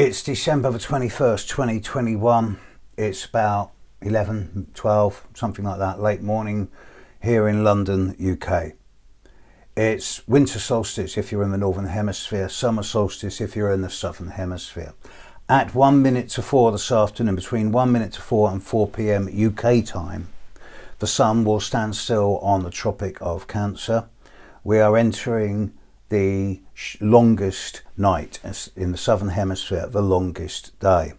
It's December the 21st, 2021. It's about 11, 12, something like that, late morning here in London, UK. It's winter solstice if you're in the northern hemisphere, summer solstice if you're in the southern hemisphere. At 1 minute to 4 this afternoon, between 1 minute to 4 and 4 p.m. UK time, the sun will stand still on the Tropic of Cancer. We are entering the longest night in the southern hemisphere, the longest day.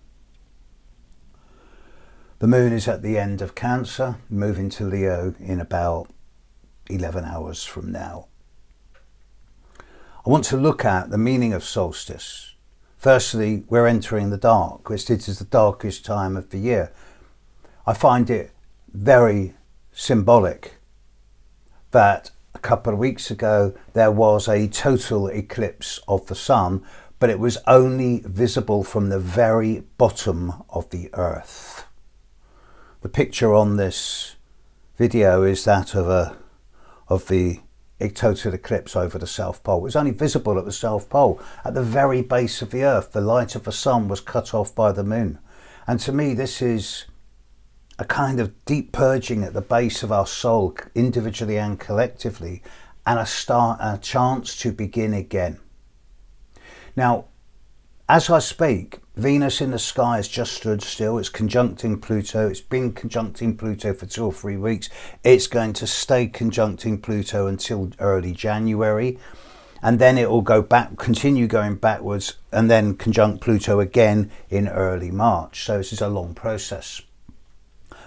The moon is at the end of Cancer, moving to Leo in about 11 hours from now. I want to look at the meaning of solstice. Firstly, we're entering the dark, which is the darkest time of the year. I find it very symbolic that a couple of weeks ago there was a total eclipse of the sun, but it was only visible from the very bottom of the earth. The picture on this video is that of the total eclipse over the South Pole. It was only visible at the South Pole, at the very base of the earth. The light of the sun was cut off by the moon. And to me, this is a kind of deep purging at the base of our soul, individually and collectively, and a chance to begin again. Now, as I speak, Venus in the sky has just stood still. It's conjuncting Pluto. It's been conjuncting Pluto for 2 or 3 weeks. It's going to stay conjuncting Pluto until early January. And then it will go back, continue going backwards, and then conjunct Pluto again in early March. So this is a long process.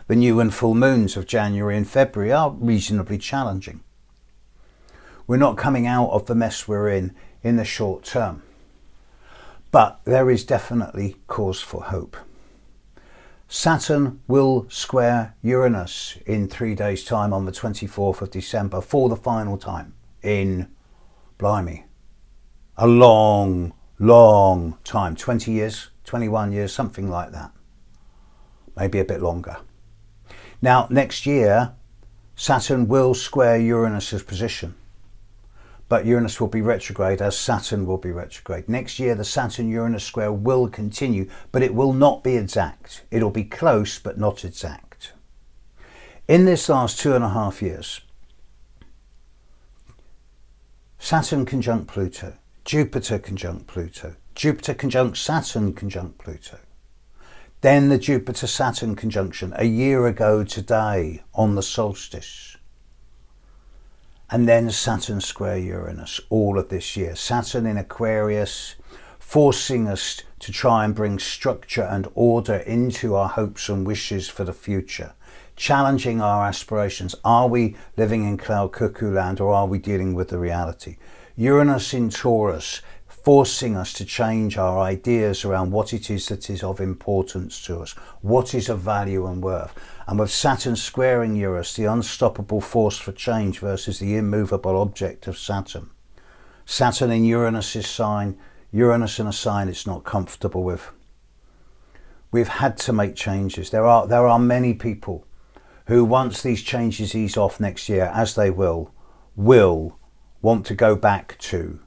The new and full moons of January and February are reasonably challenging. We're not coming out of the mess we're in the short term. But there is definitely cause for hope. Saturn will square Uranus in 3 days' time on the 24th of December for the final time in, blimey, a long, long time. 20 years, 21 years, something like that. Maybe a bit longer. Now, next year, Saturn will square Uranus's position, but Uranus will be retrograde as Saturn will be retrograde. Next year, the Saturn-Uranus square will continue, but it will not be exact. It'll be close, but not exact. In this last 2.5 years, Saturn conjunct Pluto, Jupiter conjunct Pluto, Jupiter conjunct Saturn conjunct Pluto. Then the Jupiter-Saturn conjunction a year ago today on the solstice. And then Saturn square Uranus all of this year. Saturn in Aquarius, forcing us to try and bring structure and order into our hopes and wishes for the future. Challenging our aspirations. Are we living in cloud cuckoo land, or are we dealing with the reality? Uranus in Taurus, forcing us to change our ideas around what it is that is of importance to us, what is of value and worth. And with Saturn squaring Uranus, the unstoppable force for change versus the immovable object of Saturn. Saturn in Uranus's sign, Uranus in a sign it's not comfortable with. We've had to make changes. There are many people who, once these changes ease off next year, as they will want to go back to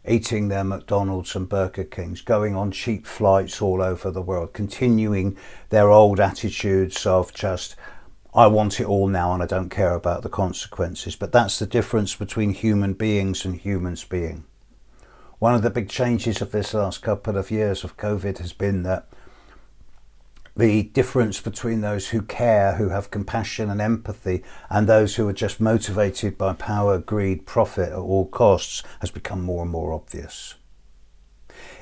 eating their McDonald's and Burger Kings, going on cheap flights all over the world, continuing their old attitudes of just, I want it all now and I don't care about the consequences. But that's the difference between human beings and humans being. One of the big changes of this last couple of years of COVID has been that the difference between those who care, who have compassion and empathy, and those who are just motivated by power, greed, profit at all costs has become more and more obvious.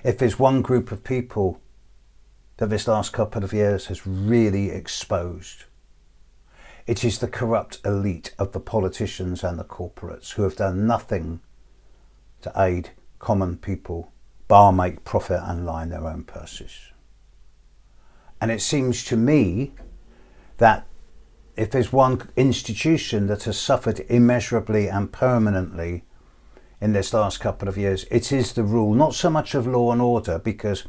If there's one group of people that this last couple of years has really exposed, it is the corrupt elite of the politicians and the corporates who have done nothing to aid common people, bar make profit and line their own purses. And it seems to me that if there's one institution that has suffered immeasurably and permanently in this last couple of years, it is the rule, not so much of law and order, because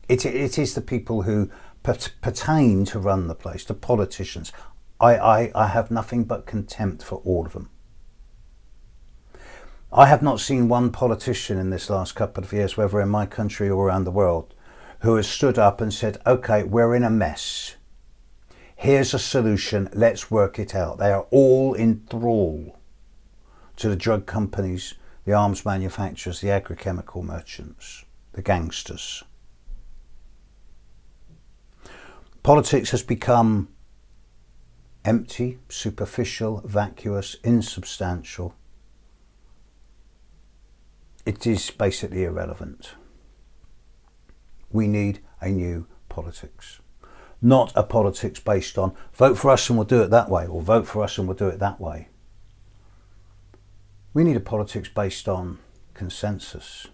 it is the people who pertain to run the place, the politicians. I have nothing but contempt for all of them. I have not seen one politician in this last couple of years, whether in my country or around the world, who has stood up and said, okay, we're in a mess. Here's a solution, let's work it out. They are all in thrall to the drug companies, the arms manufacturers, the agrochemical merchants, the gangsters. Politics has become empty, superficial, vacuous, insubstantial. It is basically irrelevant. We need a new politics. Not a politics based on vote for us and we'll do it that way, or vote for us and we'll do it that way. We need a politics based on consensus.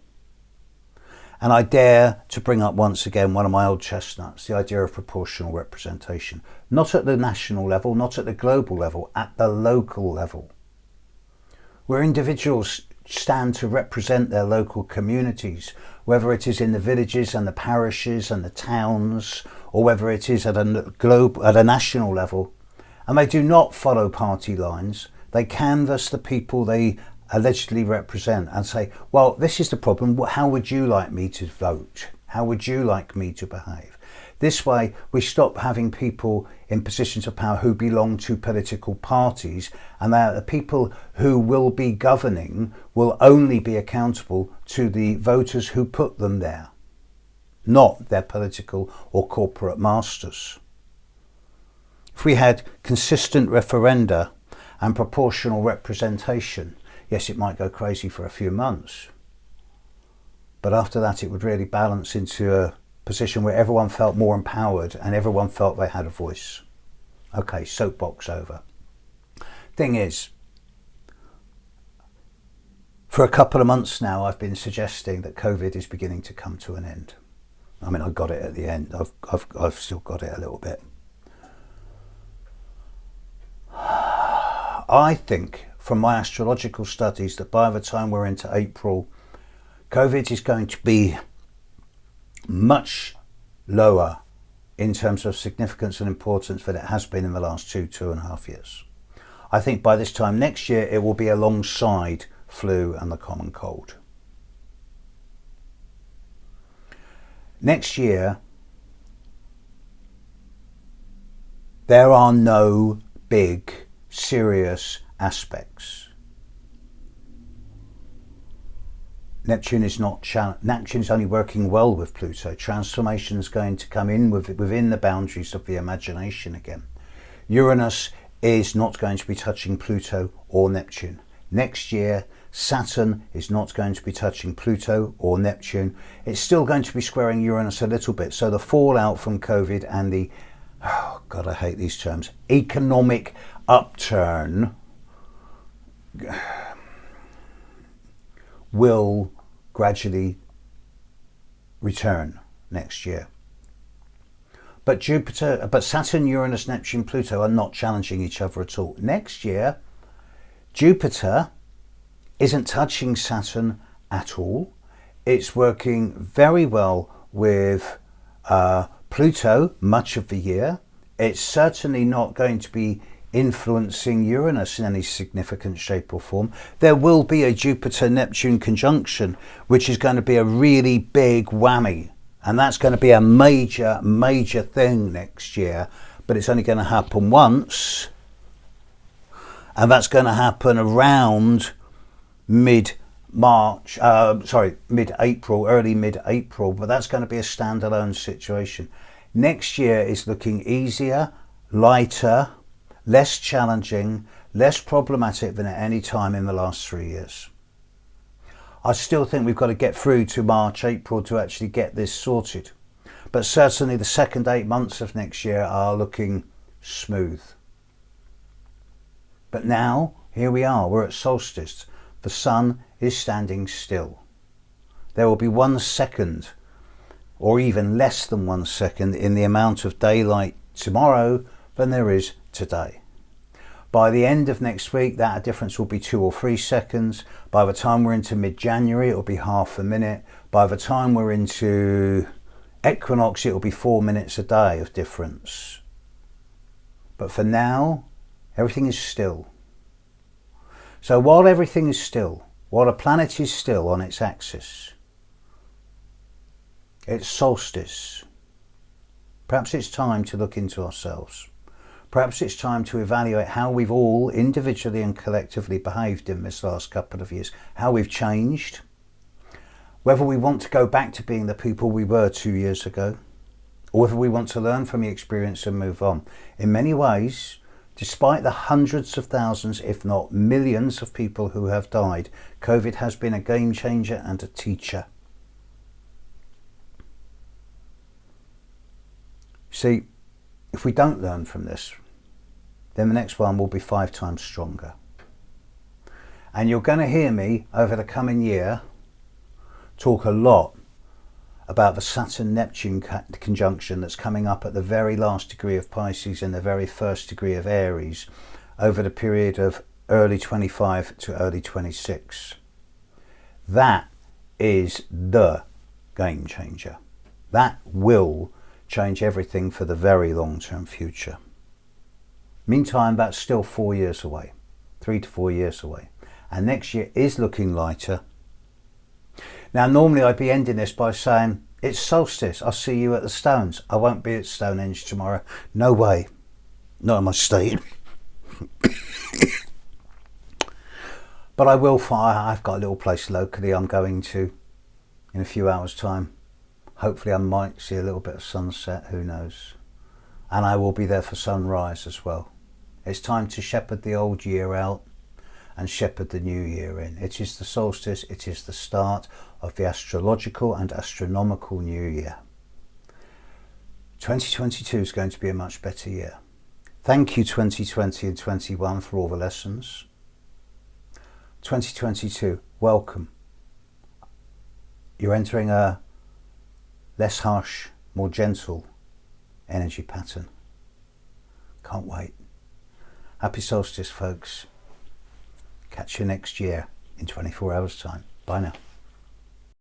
And I dare to bring up once again one of my old chestnuts, the idea of proportional representation. Not at the national level, not at the global level, at the local level. Where individuals stand to represent their local communities, whether it is in the villages and the parishes and the towns, or whether it is at a national level, and they do not follow party lines. They canvass the people they allegedly represent and say, well, this is the problem, how would you like me to vote? How would you like me to behave? This way we stop having people in positions of power who belong to political parties, and that the people who will be governing will only be accountable to the voters who put them there, not their political or corporate masters. If we had consistent referenda and proportional representation, yes, it might go crazy for a few months, but after that it would really balance into a position where everyone felt more empowered and everyone felt they had a voice. Okay, soapbox over. Thing is, for a couple of months now I've been suggesting that COVID is beginning to come to an end. I mean, I got it at the end. I've still got it a little bit. I think from my astrological studies that by the time we're into April, COVID is going to be much lower in terms of significance and importance than it has been in the last 2.5 years. I think by this time next year it will be alongside flu and the common cold. Next year there are no big serious aspects. Neptune is only working well with Pluto. Transformation is going to come in within the boundaries of the imagination again. Uranus is not going to be touching Pluto or Neptune. Next year, Saturn is not going to be touching Pluto or Neptune. It's still going to be squaring Uranus a little bit. So the fallout from COVID and the, oh God, I hate these terms, economic upturn will gradually return next year. But Saturn, Uranus, Neptune, Pluto are not challenging each other at all. Next year, Jupiter isn't touching Saturn at all. It's working very well with Pluto much of the year. It's certainly not going to be influencing Uranus in any significant shape or form. There will be a Jupiter-Neptune conjunction, which is going to be a really big whammy. And that's going to be a major, major thing next year. But it's only going to happen once. And that's going to happen around mid-April, early mid-April. But that's going to be a standalone situation. Next year is looking easier, lighter, less challenging, less problematic than at any time in the last 3 years. I still think we've got to get through to March, April to actually get this sorted. But certainly the second 8 months of next year are looking smooth. But now, here we are, we're at solstice. The sun is standing still. There will be 1 second, or even less than 1 second, in the amount of daylight tomorrow than there is today. By the end of next week, that difference will be 2 or 3 seconds. By the time we're into mid-January, it'll be half a minute. By the time we're into equinox, it'll be 4 minutes a day of difference. But for now, everything is still. So while everything is still, While a planet is still on its axis, it's solstice. Perhaps it's time to look into ourselves. Perhaps it's time to evaluate how we've all individually and collectively behaved in this last couple of years, how we've changed, whether we want to go back to being the people we were 2 years ago, or whether we want to learn from the experience and move on. In many ways, despite the hundreds of thousands, if not millions of people who have died, COVID has been a game changer and a teacher. See, if we don't learn from this, then the next one will be 5 times stronger. And you're going to hear me over the coming year talk a lot about the Saturn-Neptune conjunction that's coming up at the very last degree of Pisces and the very first degree of Aries over the period of early 25 to early 26. That is the game changer. That will change everything for the very long-term future. Meantime, that's still 4 years away, 3 to 4 years away. And next year is looking lighter. Now, normally I'd be ending this by saying, it's solstice, I'll see you at the Stones. I won't be at Stonehenge tomorrow. No way. Not in my state. But I will find, I've got a little place locally I'm going to in a few hours' time. Hopefully I might see a little bit of sunset, who knows. And I will be there for sunrise as well. It's time to shepherd the old year out and shepherd the new year in. It is the solstice, it is the start of the astrological and astronomical new year. 2022 is going to be a much better year. Thank you 2020 and 21 for all the lessons. 2022, welcome. You're entering a less harsh, more gentle energy pattern. Can't wait. Happy solstice, folks. Catch you next year in 24 hours' time. Bye now.